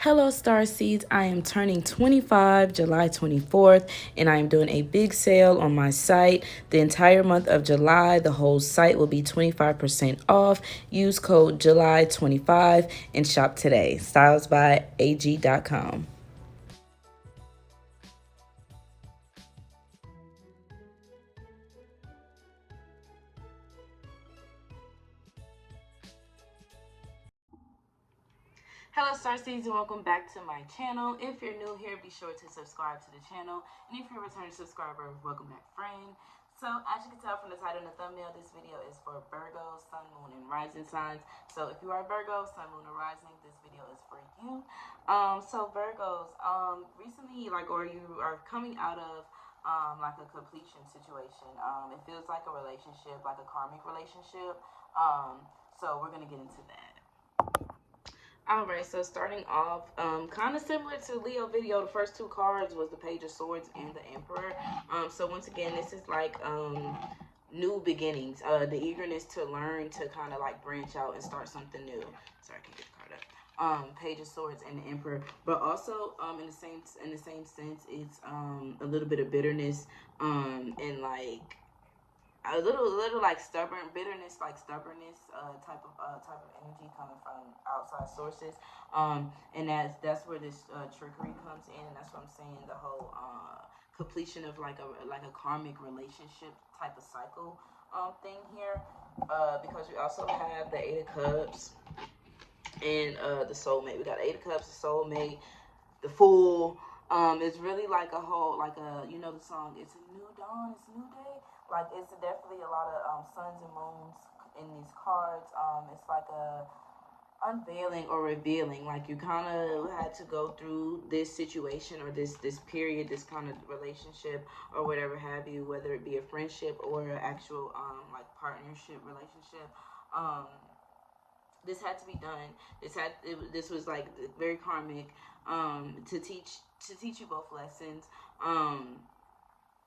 Hello, Star Seeds. I am turning 25 July 24th, and I am doing a big sale on my site. The entire month of July, the whole site will be 25% off. Use code July25 and shop today. StylesByAG.com. Hello, Star Seeds, and welcome back to my channel. If you're new here, be sure to subscribe to the channel. And if you're a returning subscriber, welcome back, friend. So, as you can tell from the title and the thumbnail, this video is for Virgo, Sun, Moon, and Rising signs. So, if you are Virgo, Sun, Moon, or Rising, this video is for you. So Virgos, recently, or you are coming out of like a completion situation. It feels like a relationship, like a karmic relationship. So we're gonna get into that. Alright, so starting off, kind of similar to Leo video, the first two cards was the Page of Swords and the Emperor. So once again, this is like new beginnings, the eagerness to learn, to kind of like branch out and start something new. Sorry, I can't get the card up. Page of Swords and the Emperor, but also in the same sense, it's a little bit of bitterness, and like a little like stubborn bitterness, like stubbornness, type of energy coming from outside sources, and that's where this trickery comes in, and that's what I'm saying, the whole completion of like a karmic relationship type of cycle thing here, because we also have the Eight of Cups and the Soulmate. We got Eight of Cups, the Soulmate, the Fool. It's really like a whole, like a, you know the song, it's a new dawn, it's a new day. Like, it's definitely a lot of suns and moons in these cards. It's like a unveiling or revealing. Like, you kind of had to go through this situation or this period, this kind of relationship or whatever have you, whether it be a friendship or an actual like partnership relationship. This had to be done. This was like very karmic, to teach you both lessons,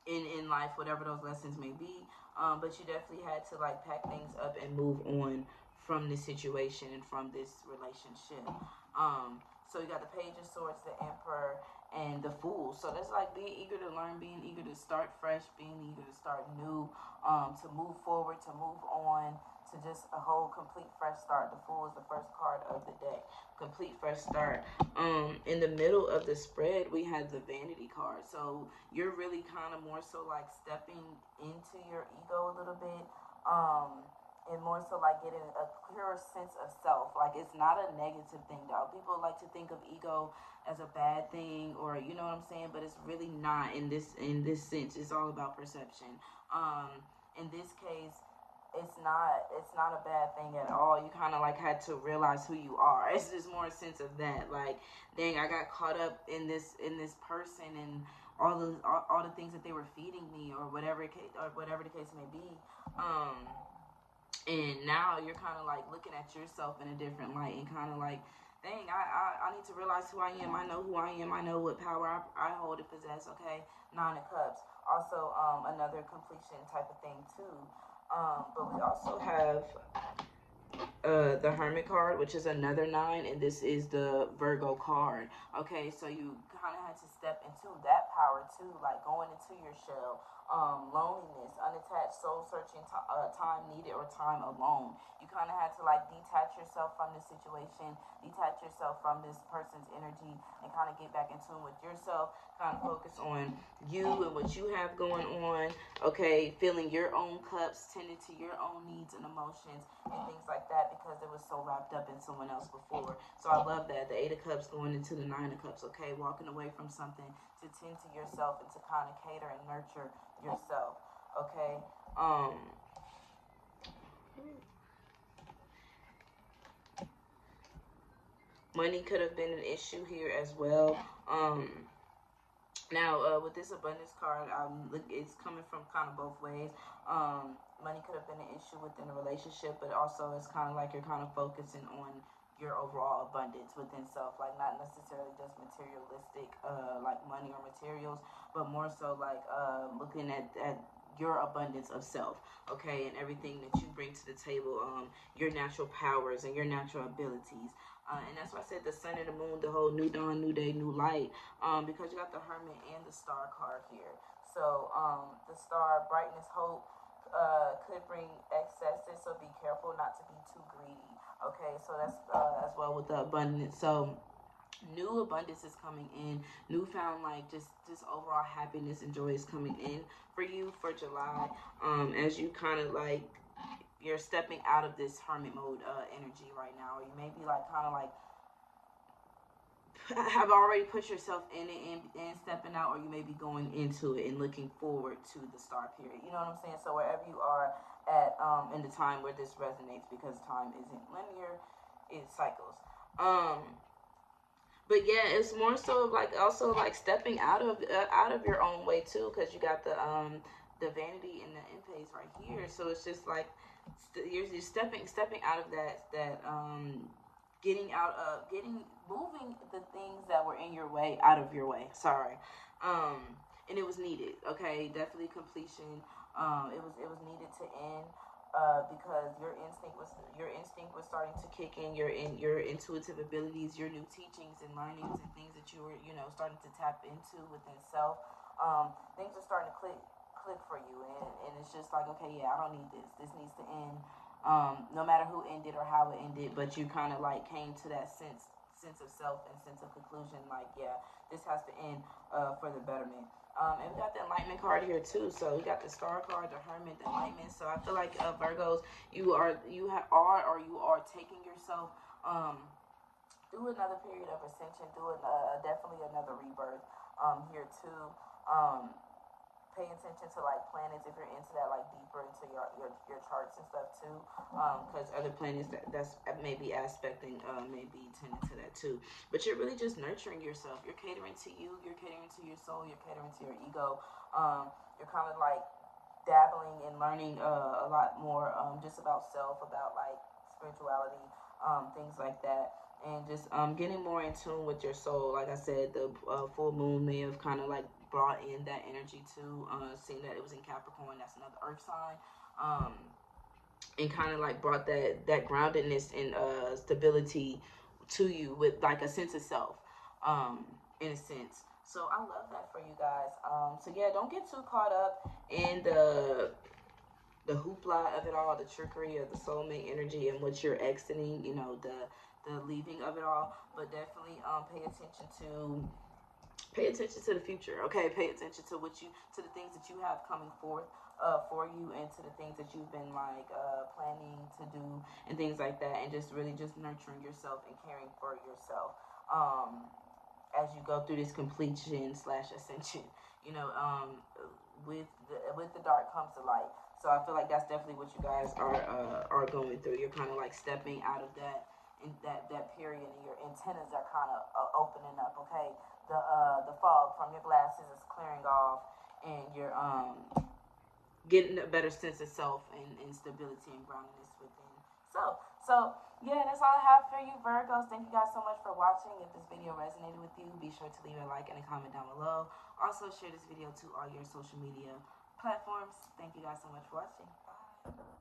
in life, whatever those lessons may be. But you definitely had to like pack things up and move on from this situation and from this relationship. So you got the Page of Swords, the Emperor, and the Fool. So that's like being eager to learn, being eager to start fresh, being eager to start new, to move forward, to move on, to just a whole complete fresh start. The Fool is the first card of the deck. Complete fresh start. In the middle of the spread, we had the Vanity card. So you're really kind of more so like stepping into your ego a little bit. And more so like getting a clearer sense of self. Like, it's not a negative thing, though. People like to think of ego as a bad thing, or you know what I'm saying, but it's really not in this sense. It's all about perception. In this case, it's not a bad thing at all. You kind of like had to realize who you are. It's just more a sense of that, like, dang, I got caught up in this person and all the things that they were feeding me, or whatever the case may be. And now you're kind of like looking at yourself in a different light, and kind of like, dang, I need to realize who I am. I know who I am. I know what power I hold and possess. Okay, Nine of Cups. Also, another completion type of thing too. But we also have the Hermit card, which is another nine, and this is the Virgo card. Okay, so you kind of had to step into that power too, like going into your shell. Loneliness, unattached, soul searching, time needed, or time alone. You kind of had to like detach yourself from this situation, detach yourself from this person's energy, and kind of get back in tune with yourself. Kind of focus on you and what you have going on. Okay, filling your own cups, tending to your own needs and emotions and things like that, because it was so wrapped up in someone else before. So I love that. The Eight of Cups going into the Nine of Cups. Okay, walking away from something to tend to yourself and to kind of cater and nurture yourself. Okay. Money could have been an issue here as well. Now, with this abundance card, it's coming from kind of both ways. Money could have been an issue within a relationship, but also it's kind of like you're kind of focusing on your overall abundance within self, like not necessarily just materialistic, like money or materials, but more so like looking at your abundance of self, okay, and everything that you bring to the table, your natural powers and your natural abilities. And that's why I said the sun and the moon, the whole new dawn, new day, new light, because you got the Hermit and the Star card here. So the Star, brightness, hope, could bring excesses, so be careful not to be too greedy. Okay, so that's as well with the abundance. So new abundance is coming in, newfound like just overall happiness and joy is coming in for you for July. As you kind of like you're stepping out of this hermit mode energy right now, or you may be like kind of like have already put yourself in it and stepping out, or you may be going into it and looking forward to the star period. You know what I'm saying? So wherever you are at in the time where this resonates, because time isn't linear, it cycles. But yeah, it's more so like also like stepping out of your own way too, because you got the vanity and the impasse right here. So it's just like you're stepping out of that moving the things that were in your way out of your way. Sorry. And it was needed. Okay, definitely completion. It was needed to end. Because your instinct was starting to kick in, your intuitive abilities, your new teachings and learnings and things that you were starting to tap into within self. Things are starting to click for you, and it's just like, okay, yeah, I don't need this. This needs to end. No matter who ended or how it ended, but you kind of like came to that sense of self and sense of conclusion. Like, yeah, this has to end for the betterment. And we got the Enlightenment card here too. So we got the Star card, the Hermit, the Enlightenment. So I feel like Virgos, you are taking yourself through another period of ascension, through definitely another rebirth here too. Pay attention to like planets if you're into that, like deeper into your charts and stuff too, because other planets that's maybe aspecting maybe tending to that too. But you're really just nurturing yourself. You're catering to you. You're catering to your soul. You're catering to your ego. You're kind of like dabbling and learning a lot more just about self, about like spirituality, things like that. And just getting more in tune with your soul. Like I said, the full moon may have kind of like brought in that energy too. Seeing that it was in Capricorn, that's another earth sign, and kind of like brought that groundedness and stability to you with like a sense of self, in a sense. So I love that for you guys. So yeah, don't get too caught up in the hoopla of it all, the trickery of the soulmate energy and what you're exiting, the leaving of it all. But definitely pay attention to the future. Okay, pay attention to to the things that you have coming forth for you, and to the things that you've been like planning to do and things like that, and just really just nurturing yourself and caring for yourself as you go through this completion / ascension. With the dark comes the light. So I feel like that's definitely what you guys are going through. You're kind of like stepping out of that period, and your antennas are kind of opening up. Okay, the fog from your glasses is clearing off, and you're getting a better sense of self and stability and groundedness within. So yeah, that's all I have for you, Virgos. Thank you guys so much for watching. If this video resonated with you, be sure to leave a like and a comment down below. Also, share this video to all your social media platforms. Thank you guys so much for watching. Bye.